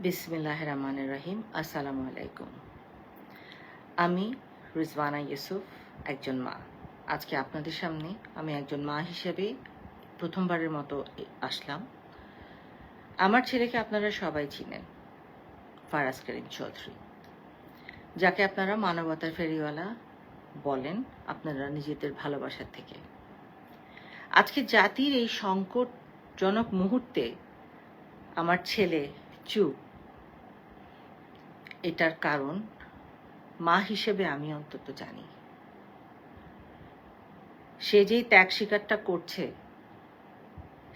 বিসমিল্লাহির রহমানির রহিম। আসসালামু আলাইকুম। আমি রিজওয়ানা ইউসুফ, একজন মা। আজকে আপনাদের সামনে আমি একজন মা হিসেবে প্রথমবারের মতো আসলাম। আমার ছেলেকে আপনারা সবাই চিনেন, ফারাজ করিম চৌধুরী, যাকে আপনারা মানবতার ফেরিওয়ালা বলেন আপনারা নিজেদের ভালোবাসার থেকে। আজকে জাতির এই সংকটজনক মুহূর্তে আমার ছেলে চুপ, এটার কারণ মা হিসেবে আমি অন্তত জানি। সে যেই ত্যাগ স্বীকারটা করছে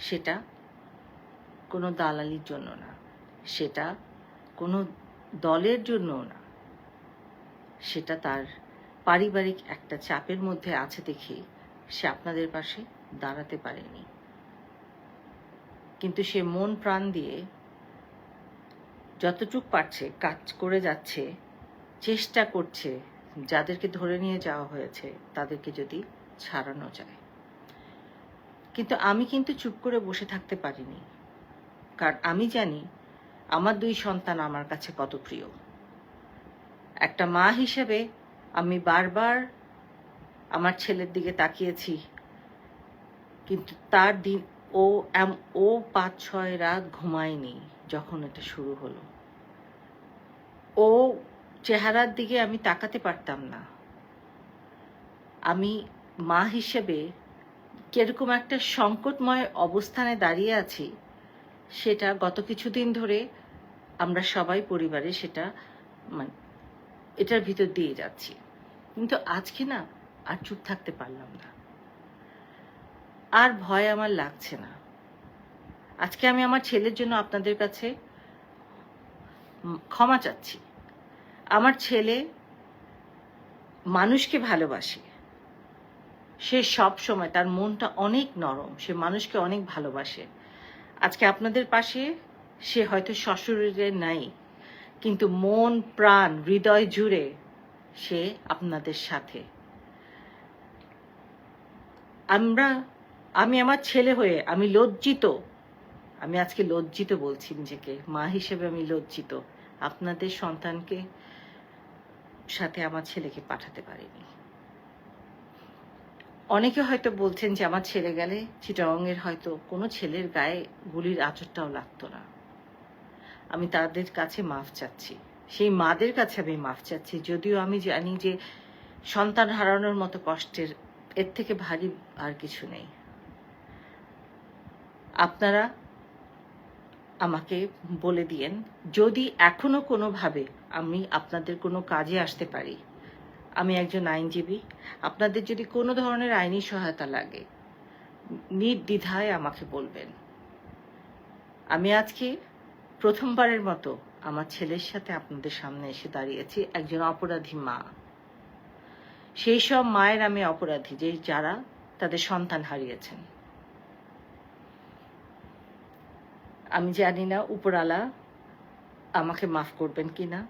সেটা কোনো দালালির জন্য না, সেটা কোনো দলের জন্যও না, সেটা তার পারিবারিক একটা চাপের মধ্যে আছে দেখে সে আপনাদের পাশে দাঁড়াতে পারেনি। কিন্তু সে মন প্রাণ দিয়ে যতটুক পারছে কাজ করে যাচ্ছে, চেষ্টা করছে যাদেরকে ধরে নিয়ে যাওয়া হয়েছে তাদেরকে যদি ছাড়ানো যায়। কিন্তু আমি চুপ করে বসে থাকতে পারিনি, কারণ আমি জানি আমার 2 সন্তান আমার কাছে কত প্রিয়। একটা মা হিসেবে আমি বারবার আমার ছেলের দিকে তাকিয়েছি, কিন্তু তার দিন ও 5-6 রাত ঘুমায়নি যখন এটা শুরু হলো। ও চেহারার দিকে আমি তাকাতে পারতাম না। আমি মা হিসেবে কিরকম একটা সংকটময় অবস্থানে দাঁড়িয়ে আছি সেটা গত কিছুদিন ধরে আমরা সবাই পরিবারে সেটা এটার ভিতর দিয়ে যাচ্ছি। কিন্তু আজকে না আর চুপ থাকতে পারলাম না, আর ভয় আমার লাগছে না। আজকে আমি আমার ছেলের জন্য আপনাদের কাছে ক্ষমা চাচ্ছি। আমার ছেলে মানুষকে ভালোবাসে, সে সব সময়, তার মনটা অনেক নরম, সে মানুষকে অনেক ভালোবাসে। আজকে আপনাদের পাশে সে হয়তো সশরীরে নাই, কিন্তু মন প্রাণ হৃদয় জুড়ে সে আপনাদের সাথে। আমি আমার ছেলে হয়ে আমি লজ্জিত, আমি আজকে লজ্জিত বলছি নিজেকে, মা হিসেবে আমি লজ্জিত আপনাদের সন্তানকে সাথে আমার ছেলেকে পাঠাতে পারিনি। অনেকে হয়তো বলছেন যে আমার ছেলে গেলে চিটাগংয়ের হয়তো কোনো ছেলের গায়ে গুলির আঁচড়টাও লাগতো না। আমি তাদের কাছে মাফ চাচ্ছি, সেই মাদের কাছে আমি মাফ চাচ্ছি, যদিও আমি জানি যে সন্তান হারানোর মতো কষ্টের এর থেকে ভারী আর কিছু নেই। আপনারা আমাকে বলে দিয়েন, যদি এখনো কোনোভাবে আমি আপনাদের কোনো কাজে আসতে পারি। আমি একজন আইনজীবী, আপনাদের যদি কোনো ধরনের আইনি সহায়তা লাগে নির্দ্বিধায় আমাকে বলবেন। আমি আজকে প্রথমবারের মতো আমার ছেলের সাথে আপনাদের সামনে এসে দাঁড়িয়েছি, একজন অপরাধী মা। সেই সব মায়ের আমি অপরাধী যে যারা তাদের সন্তান হারিয়েছেন। আমি জানি না উপরওয়ালা আমাকে মাফ করবেন কিনা,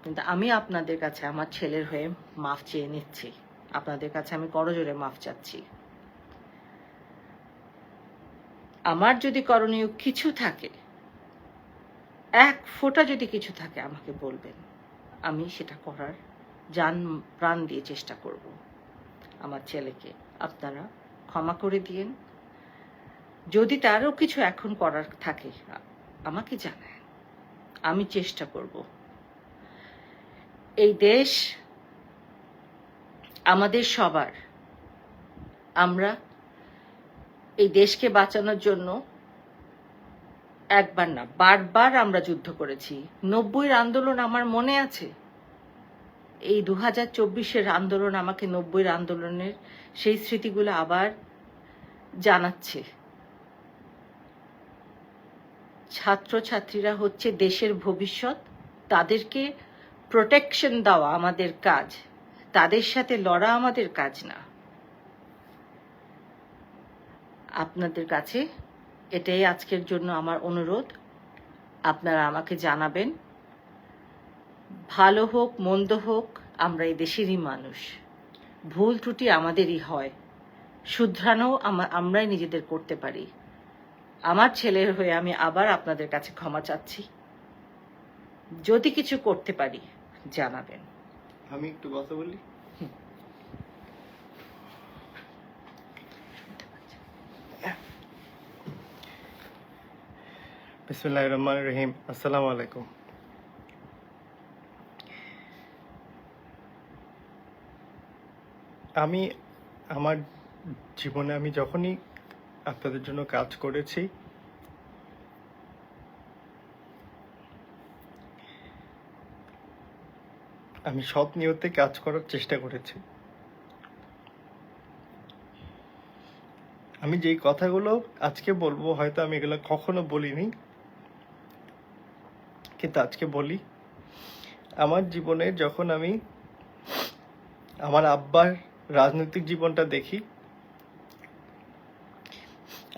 কিন্তু আমি আপনাদের কাছে আমার ছেলের হয়ে মাফ চেয়ে নিচ্ছি। আপনাদের কাছে আমি করজোড়ে মাফ চাচ্ছি। আমার যদি করণীয় কিছু থাকে, এক ফোঁটা যদি কিছু থাকে আমাকে বলবেন, আমি সেটা করার জান প্রাণ দিয়ে চেষ্টা করব। আমার ছেলেকে আপনারা ক্ষমা করে দিয়েন। যদি তারও কিছু এখন করার থাকে আমাকে জানায়, আমি চেষ্টা করব। এই দেশ আমাদের সবার, আমরা এই দেশকে বাঁচানোর জন্য একবার না বারবার আমরা যুদ্ধ করেছি। 90-এর আন্দোলন আমার মনে আছে, এই 2024-এর আন্দোলন আমাকে 90-এর আন্দোলনের সেই স্মৃতিগুলো আবার জানাচ্ছে। ছাত্রছাত্রীরা হচ্ছে দেশের ভবিষ্যৎ, তাদেরকে প্রোটেকশন দেওয়া আমাদের কাজ, তাদের সাথে লড়া আমাদের কাজ না। আপনাদের কাছে এটাই আজকের জন্য আমার অনুরোধ, আপনারা আমাকে জানাবেন। ভালো হোক মন্দ হোক, আমরা এই দেশেরই মানুষ, ভুল ত্রুটি আমাদেরই হয়, শুধরানো আমরাই নিজেদের করতে পারি। আমার ছেলের হয়ে আমি আবার আপনাদের কাছে ক্ষমা চাচ্ছি। যদি কিছু করতে পারি জানাবেন। আমি একটু কথা বলি। বিসমিল্লাহির রহমানির রহিম। আসসালামু আলাইকুম। আমি আমার জীবনে আমি যখনই আপনাদের জন্য কাজ করেছি, আমি সৎ নিয়তে কাজ করার চেষ্টা করেছি। আমি যেই কথাগুলো আজকে বলবো হয়তো আমি এগুলো কখনো বলিনি, কিন্তু আজকে বলি। আমার জীবনে যখন আমি আমার আব্বার রাজনৈতিক জীবনটা দেখি,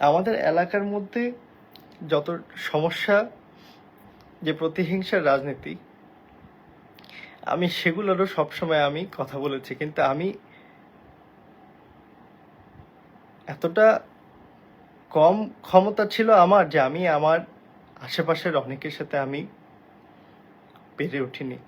আমাদের এলাকার মধ্যে যত সমস্যা, যে প্রতিহিংসার রাজনীতি, আমি সেগুলোরও সবসময় আমি কথা বলেছি। কিন্তু আমি এতটা কম ক্ষমতা ছিল আমার যে আমি আমার আশেপাশের অনেকের সাথে আমি পেরে উঠিনি।